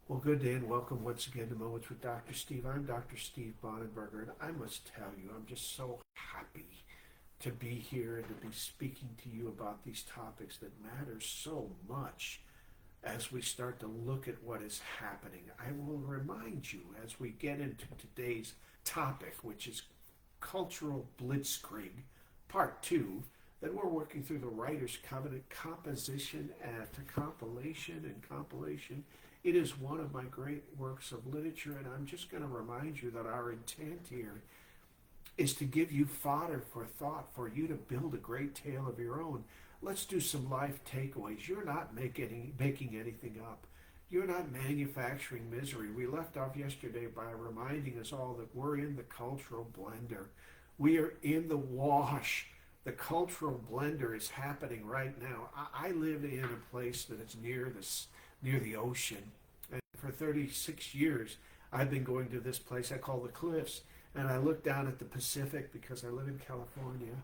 Well, good day and welcome once again to Moments with Dr. Steve. I'm Dr. Steve Bonenberger, and I must tell you, I'm just so happy to be here and to be speaking to you about these topics that matter so much as we start to look at what is happening. I will remind you as we get into today's topic, which is Cultural Blitzkrieg, Part 2, that we're working through the Writer's Covenant composition to compilation and compilation. It is one of my great works of literature, and I'm just going to remind you that our intent here is to give you fodder for thought for you to build a great tale of your own. Let's do some life takeaways. You're not making anything up. You're not manufacturing misery. We left off yesterday by reminding us all that we're in the cultural blender. We are in the wash. The cultural blender is happening right now. I live in a place that is near the ocean. And for 36 years, I've been going to this place I call the Cliffs. And I look down at the Pacific because I live in California.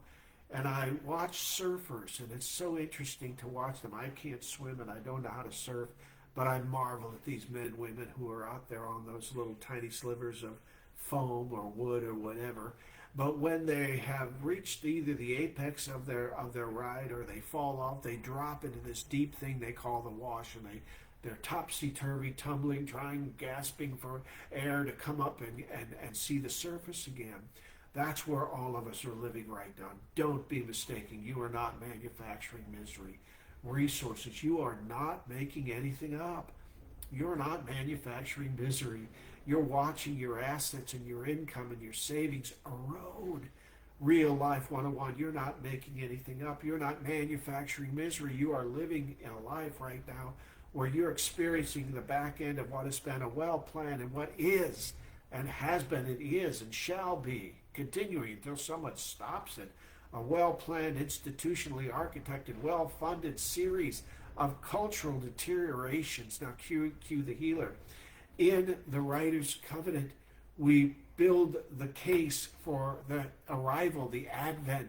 And I watch surfers, and it's so interesting to watch them. I can't swim and I don't know how to surf, but I marvel at these men and women who are out there on those little tiny slivers of foam or wood or whatever. But when they have reached either the apex of their ride or they fall off, they drop into this deep thing they call the wash, and they're topsy-turvy, tumbling, trying, gasping for air to come up and see the surface again. That's where all of us are living right now. Don't be mistaken. You are not manufacturing misery. Resources. You are not making anything up. You're not manufacturing misery. You're watching your assets and your income and your savings erode. Real life 101. You're not making anything up. You're not manufacturing misery. You are living in a life right now where you're experiencing the back end of what has been a well-planned and what is and has been and is and shall be, continuing until someone stops it, a well-planned, institutionally architected, well-funded series of cultural deteriorations. Now cue the healer. In the Writer's Covenant, we build the case for the arrival, the advent,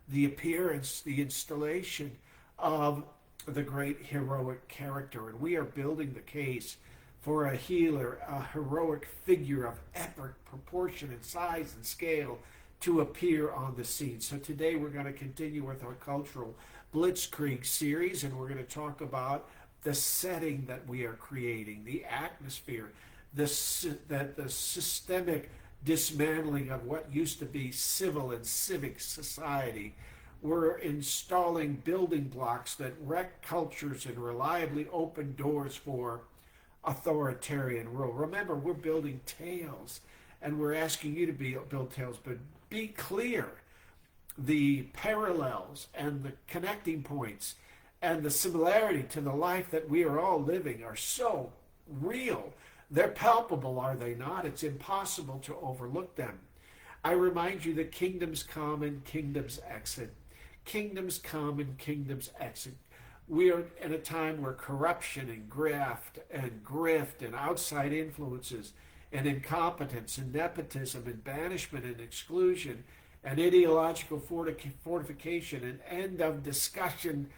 the appearance, the installation of the great heroic character. And we are building the case for a healer, a heroic figure of epic proportion and size and scale to appear on the scene. So today we're going to continue with our Cultural Blitzkrieg series, and we're going to talk about the setting that we are creating, the atmosphere, the systemic dismantling of what used to be civil and civic society. We're installing building blocks that wreck cultures and reliably open doors for authoritarian rule. Remember, we're building tales, and we're asking you to build tales, but be clear. The parallels and the connecting points and the similarity to the life that we are all living are so real. They're palpable, are they not? It's impossible to overlook them. I remind you that kingdoms come and kingdoms exit. Kingdoms come and kingdoms exit. We are in a time where corruption and graft and grift and outside influences and incompetence and nepotism and banishment and exclusion and ideological fortification and end of discussion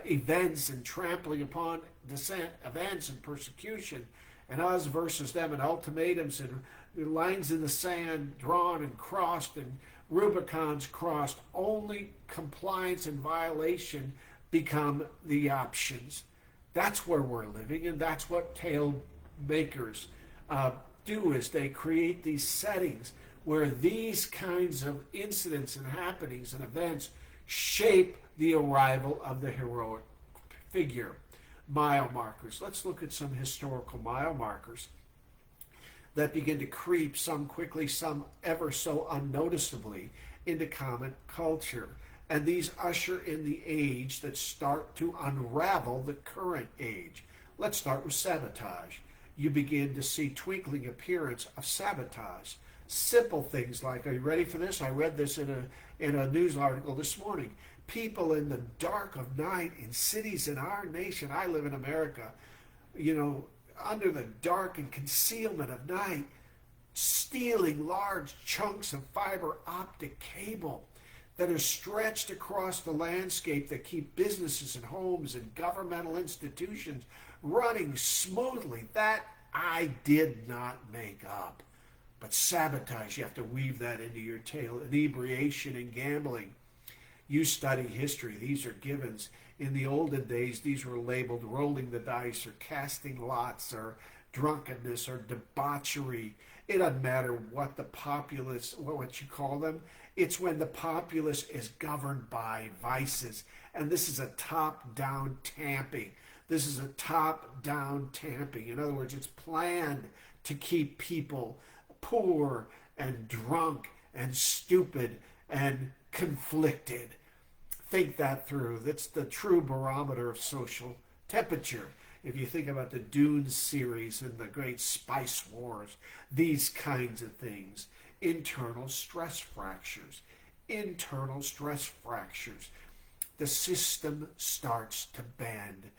events and trampling upon dissent events and persecution and us versus them and ultimatums and lines in the sand drawn and crossed and Rubicons crossed. Only compliance and violation become the options. That's where we're living, and that's what tale makers do, is they create these settings where these kinds of incidents and happenings and events shape the arrival of the heroic figure. Mile markers. Let's look at some historical mile markers that begin to creep, some quickly, some ever so unnoticeably, into common culture. And these usher in the age that start to unravel the current age. Let's start with sabotage. You begin to see twinkling appearance of sabotage. Simple things like, are you ready for this? I read this in a news article this morning. People in the dark of night in cities in our nation, I live in America, under the dark and concealment of night, stealing large chunks of fiber optic cable that are stretched across the landscape that keep businesses and homes and governmental institutions running smoothly. That I did not make up. But sabotage, you have to weave that into your tale. Inebriation and gambling. You study history. These are givens. In the olden days, these were labeled rolling the dice or casting lots or drunkenness or debauchery. It doesn't matter what the populace, what you call them. It's when the populace is governed by vices. And this is a top-down tamping. This is a top-down tamping. In other words, it's planned to keep people poor and drunk and stupid and conflicted. Think that through. That's the true barometer of social temperature. If you think about the Dune series and the Great Spice Wars, these kinds of things. Internal stress fractures. Internal stress fractures. The system starts to bend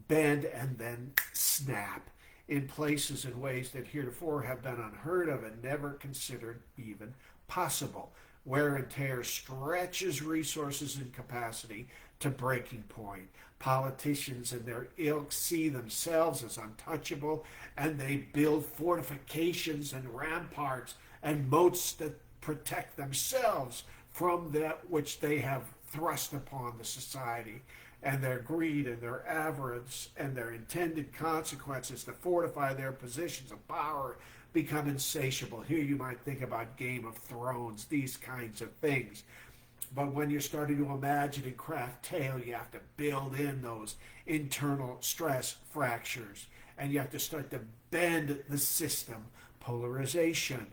and then snap in places and ways that heretofore have been unheard of and never considered even possible. Wear and tear stretches resources and capacity to breaking point. Politicians and their ilk see themselves as untouchable, and they build fortifications and ramparts and moats that protect themselves from that which they have thrust upon the society. And their greed and their avarice and their intended consequences to fortify their positions of power become insatiable. Here you might think about Game of Thrones, these kinds of things. But when you're starting to imagine and craft tale, you have to build in those internal stress fractures. And you have to start to bend the system. Polarization.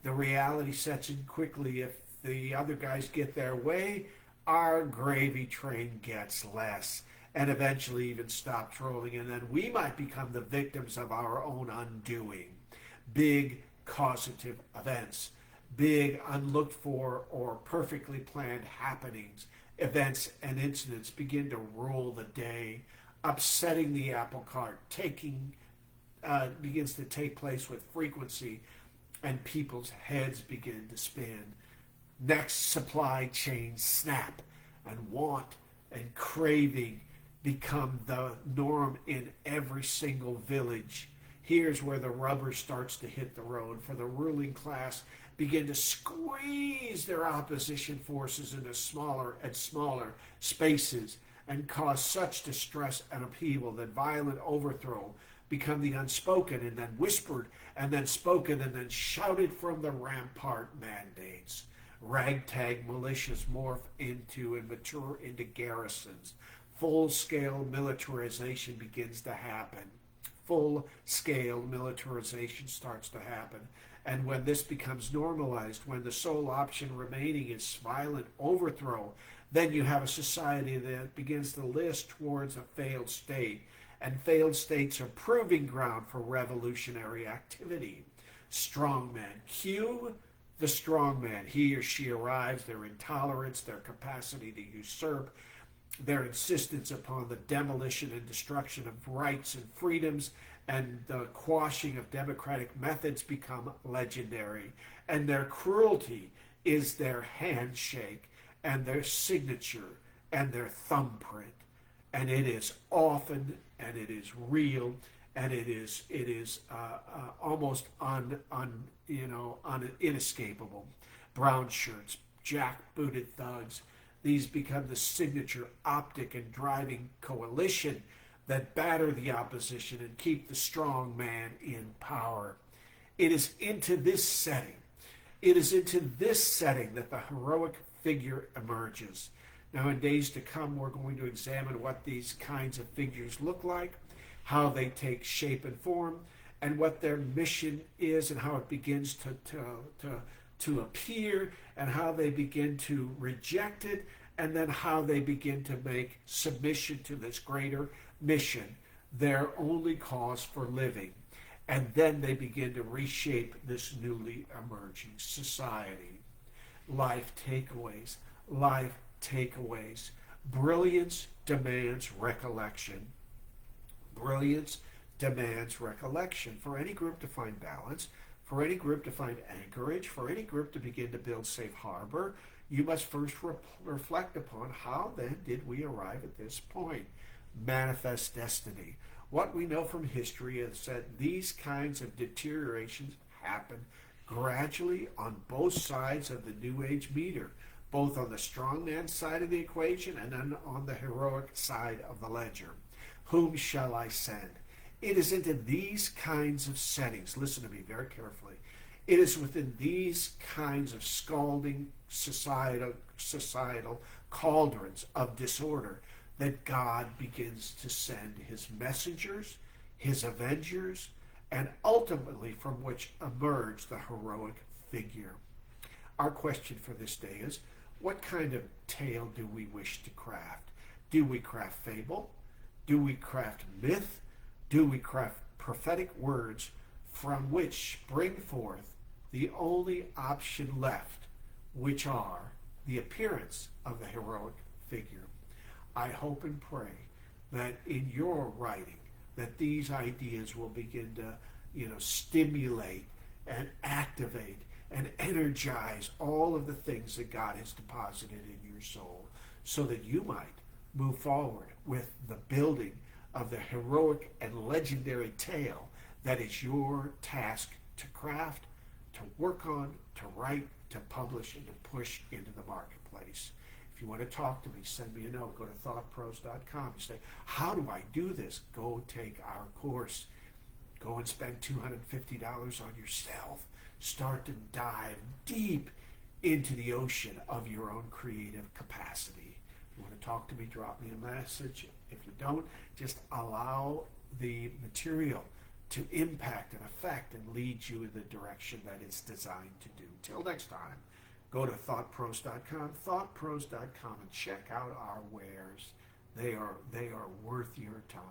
The reality sets in quickly. If the other guys get their way, our gravy train gets less and eventually even stops rolling. And then we might become the victims of our own undoing. Big causative events, big unlooked for or perfectly planned happenings, events and incidents begin to rule the day, upsetting the apple cart, begins to take place with frequency, and people's heads begin to spin. Next, supply chains snap, and want and craving become the norm in every single village. Here's where the rubber starts to hit the road, for the ruling class begin to squeeze their opposition forces into smaller and smaller spaces and cause such distress and upheaval that violent overthrow become the unspoken and then whispered and then spoken and then shouted from the rampart mandates. Ragtag militias morph into and mature into garrisons. Full-scale militarization begins to happen. Full-scale militarization starts to happen. And when this becomes normalized, when the sole option remaining is violent overthrow, then you have a society that begins to list towards a failed state. And failed states are proving ground for revolutionary activity. Strongman. Cue the strongman. He or she arrives, their intolerance, their capacity to usurp, their insistence upon the demolition and destruction of rights and freedoms, and the quashing of democratic methods become legendary. And their cruelty is their handshake and their signature and their thumbprint. And it is often, and it is real, and it is almost inescapable. Brown shirts, jack-booted thugs, these become the signature optic and driving coalition that batter the opposition and keep the strong man in power. It is into this setting that the heroic figure emerges. Now, in days to come, we're going to examine what these kinds of figures look like, how they take shape and form, and what their mission is, and how it begins to appear, and how they begin to reject it, and then how they begin to make submission to this greater mission their only cause for living. And then they begin to reshape this newly emerging society. Life takeaways. Brilliance demands recollection. Brilliance demands recollection. For any group to find balance, for any group to find anchorage, for any group to begin to build safe harbor, you must first reflect upon how then did we arrive at this point. Manifest destiny. What we know from history is that these kinds of deteriorations happen gradually on both sides of the New Age meter, both on the strongman side of the equation and then on the heroic side of the ledger. Whom shall I send? It is into these kinds of settings, listen to me very carefully, it is within these kinds of scalding societal cauldrons of disorder that God begins to send his messengers, his avengers, and ultimately from which emerge the heroic figure. Our question for this day is, what kind of tale do we wish to craft? Do we craft fable? Do we craft myth? Do we craft prophetic words from which spring forth the only option left, which are the appearance of the heroic figure? I hope and pray that in your writing that these ideas will begin to, stimulate and activate and energize all of the things that God has deposited in your soul, so that you might move forward with the building of the heroic and legendary tale that is your task to craft, to work on, to write, to publish, and to push into the marketplace. If you want to talk to me, send me a note. Go to thoughtpros.com. You say, how do I do this? Go take our course. Go and spend $250 on yourself. Start to dive deep into the ocean of your own creative capacity. If you want to talk to me, drop me a message. If you don't, just allow the material to impact and affect and lead you in the direction that it's designed to do. Till next time, go to thoughtpros.com, thoughtpros.com, and check out our wares. They are worth your time.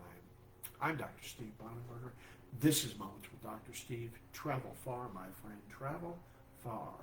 I'm Dr. Steve Bonenberger. This is Moments with Dr. Steve. Travel far, my friend. Travel far.